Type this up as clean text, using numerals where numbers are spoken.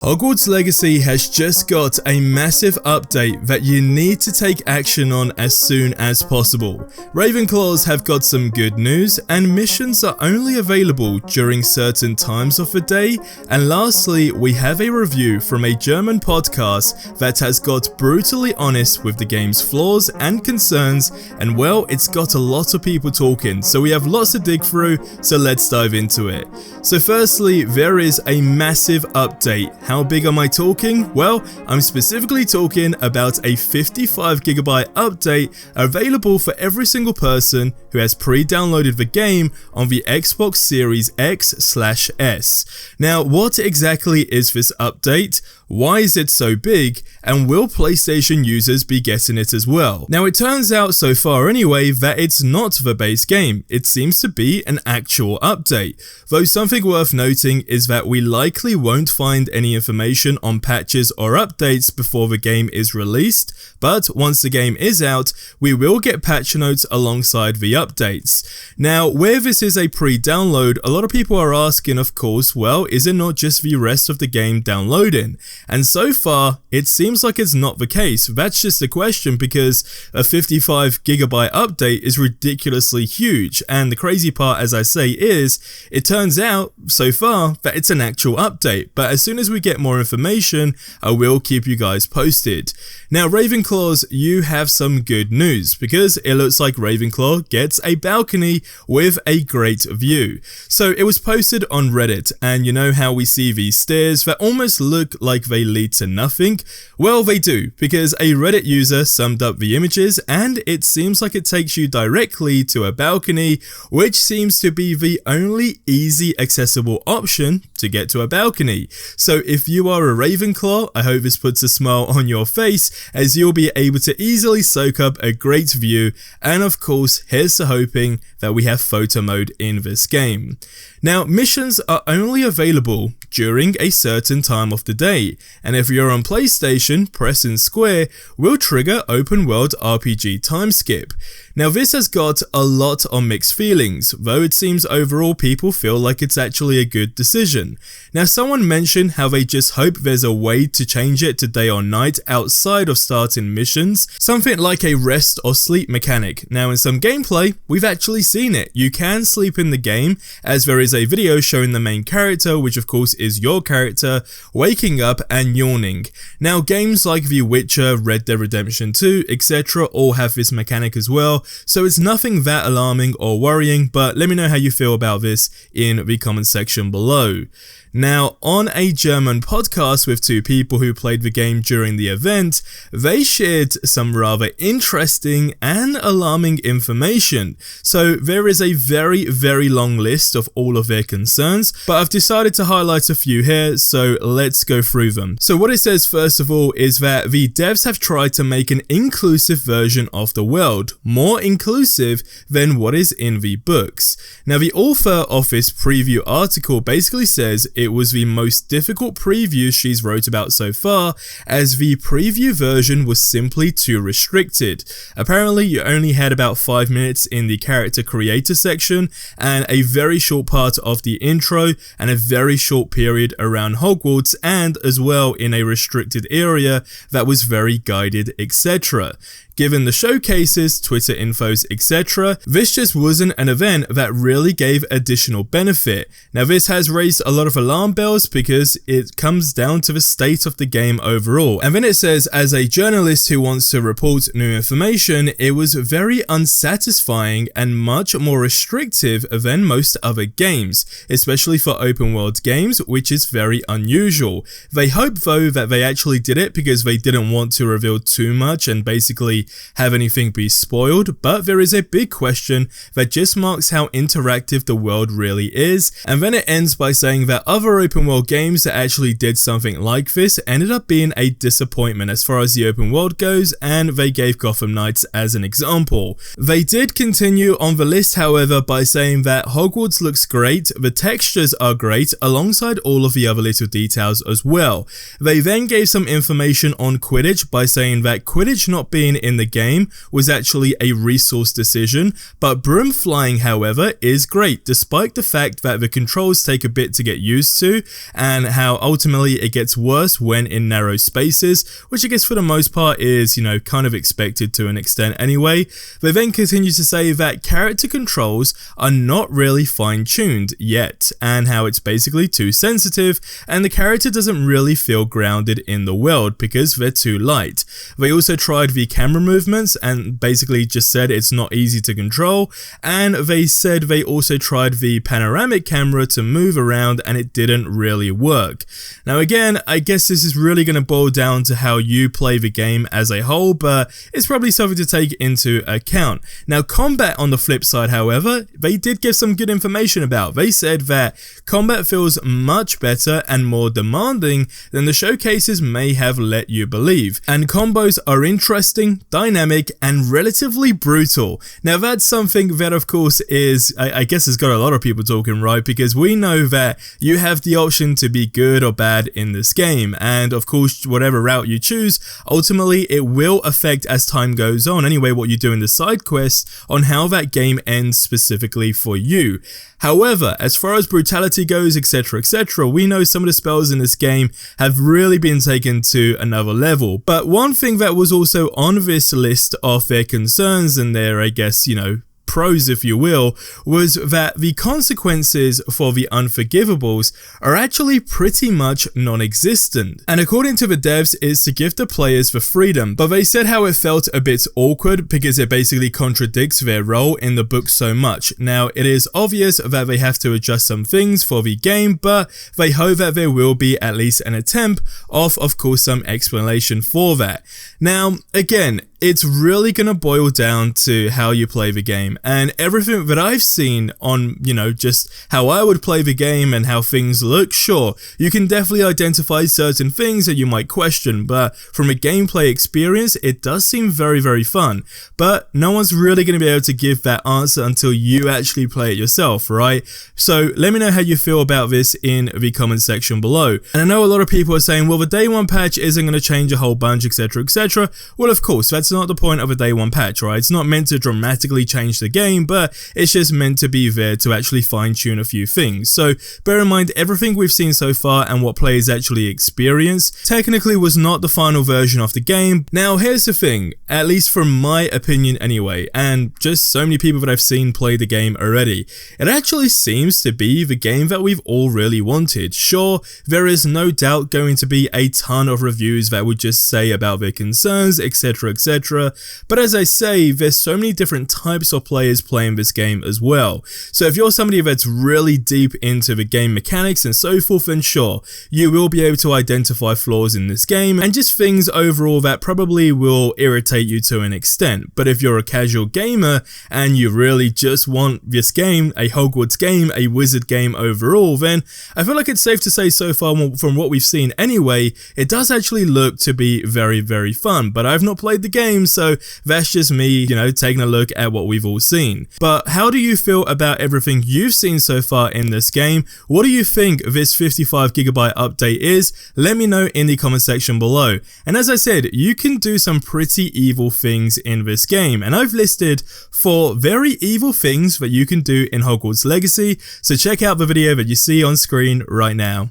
Hogwarts Legacy has just got a massive update that you need to take action on as soon as possible. Ravenclaws have got some good news, and missions are only available during certain times of the day. And lastly, we have a review from a German podcast that has got brutally honest with the game's flaws and concerns, and well, it's got a lot of people talking, so we have lots to dig through, so let's dive into it. So firstly, there is a massive update. How big am I talking? Well, I'm specifically talking about a 55GB update available for every single person who has pre-downloaded the game on the Xbox Series X/S. Now, what exactly is this update? Why is it so big? And will PlayStation users be getting it as well? Now, it turns out so far anyway that it's not the base game. It seems to be an actual update. Though something worth noting is that we likely won't find any information on patches or updates before the game is released, but once the game is out, we will get patch notes alongside the updates. Now, where this is a pre-download, a lot of people are asking, of course, well, is it not just the rest of the game downloading? And so far, it seems like it's not the case. That's just a question because a 55GB update is ridiculously huge, and the crazy part, as I say, is it turns out so far that it's an actual update, but as soon as we get more information, I will keep you guys posted. Now, Ravenclaws, you have some good news because it looks like Ravenclaw gets a balcony with a great view. So it was posted on Reddit, and you know how we see these stairs that almost look like they lead to nothing? Well, they do, because a Reddit user summed up the images and it seems like it takes you directly to a balcony, which seems to be the only easy accessible option to get to a balcony. So if you are a Ravenclaw, I hope this puts a smile on your face, as you'll be able to easily soak up a great view, and of course, here's to hoping that we have photo mode in this game. Now, missions are only available during a certain time of the day, and if you're on PlayStation, pressing square will trigger open world RPG time skip. Now, this has got a lot of mixed feelings, though it seems overall people feel like it's actually a good decision. Now, someone mentioned how they just hope there's a way to change it to day or night outside of starting missions, something like a rest or sleep mechanic. Now, in some gameplay, we've actually seen it. You can sleep in the game, as there is a video showing the main character, which of course is your character, waking up and yawning. Now, games like The Witcher, Red Dead Redemption 2, etc. all have this mechanic as well, so it's nothing that alarming or worrying, but let me know how you feel about this in the comment section below. Now, on a German podcast with two people who played the game during the event, they shared some rather interesting and alarming information. So there is a very long list of all of their concerns, but I've decided to highlight a few here, so let's go through them. So what it says first of all is that the devs have tried to make an inclusive version of the world, more inclusive than what is in the books. Now, the author of this preview article basically says it was the most difficult preview she's wrote about so far, as the preview version was simply too restricted. Apparently, you only had about 5 minutes in the character creator section, and a very short part of the intro, and a very short period around Hogwarts, and as well in a restricted area that was very guided, etc. Given the showcases, Twitter infos, etc., this just wasn't an event that really gave additional benefit. Now, this has raised a lot of alarm bells because it comes down to the state of the game overall. And then it says, as a journalist who wants to report new information, it was very unsatisfying and much more restrictive than most other games, especially for open world games, which is very unusual. They hope though that they actually did it because they didn't want to reveal too much and basically have anything be spoiled, but there is a big question that just marks how interactive the world really is. And then it ends by saying that other open world games that actually did something like this ended up being a disappointment as far as the open world goes, and they gave Gotham Knights as an example. They did continue on the list, however, by saying that Hogwarts looks great, the textures are great, alongside all of the other little details as well. They then gave some information on Quidditch by saying that Quidditch not being in the game was actually a resource decision, but broom flying, however, is great, despite the fact that the controls take a bit to get used to, and how ultimately it gets worse when in narrow spaces, which I guess for the most part is, you know, kind of expected to an extent anyway. They then continue to say that character controls are not really fine-tuned yet, and how it's basically too sensitive, and the character doesn't really feel grounded in the world because they're too light. They also tried the camera movements and basically just said it's not easy to control, and they said they also tried the panoramic camera to move around and it didn't really work. Now again, I guess this is really going to boil down to how you play the game as a whole, but it's probably something to take into account. Now combat on the flip side, however, they did give some good information about. They said that combat feels much better and more demanding than the showcases may have let you believe, and combos are interesting, dynamic, and relatively brutal. Now that's something that of course is, I guess has got a lot of people talking, right, because we know that you have the option to be good or bad in this game, and of course whatever route you choose, ultimately it will affect as time goes on anyway what you do in the side quests on how that game ends specifically for you. However, as far as brutality goes, etc, we know some of the spells in this game have really been taken to another level. But one thing that was also on this list of their concerns and their, I guess, you know, pros if you will, was that the consequences for the unforgivables are actually pretty much non-existent. And according to the devs, it's to give the players the freedom, but they said how it felt a bit awkward because it basically contradicts their role in the book so much. Now it is obvious that they have to adjust some things for the game, but they hope that there will be at least an attempt of course some explanation for that. Now again, it's really going to boil down to how you play the game, and everything that I've seen on, you know, just how I would play the game and how things look, sure, you can definitely identify certain things that you might question, but from a gameplay experience, it does seem very, very fun. But no one's really going to be able to give that answer until you actually play it yourself, right? So let me know how you feel about this in the comment section below. And I know a lot of people are saying, well, the day one patch isn't going to change a whole bunch, etc, etc. Well, of course, that's not the point of a day one patch, right? It's not meant to dramatically change the game, but it's just meant to be there to actually fine-tune a few things. So bear in mind, everything we've seen so far and what players actually experience technically was not the final version of the game. Now here's the thing, at least from my opinion anyway, and just so many people that I've seen play the game already, it actually seems to be the game that we've all really wanted. Sure, there is no doubt going to be a ton of reviews that would just say about their concerns, etc, etc, but as I say, there's so many different types of players playing this game as well. So if you're somebody that's really deep into the game mechanics and so forth, then sure, you will be able to identify flaws in this game and just things overall that probably will irritate you to an extent. But if you're a casual gamer and you really just want this game, a Hogwarts game, a wizard game overall, then I feel like it's safe to say so far from what we've seen anyway, it does actually look to be very, very fun. But I've not played the game, so that's just me, you know, taking a look at what we've all seen. But how do you feel about everything you've seen so far in this game? What do you think this 55GB update is? Let me know in the comment section below. And as I said, you can do some pretty evil things in this game, and I've listed 4 very evil things that you can do in Hogwarts Legacy, so check out the video that you see on screen right now.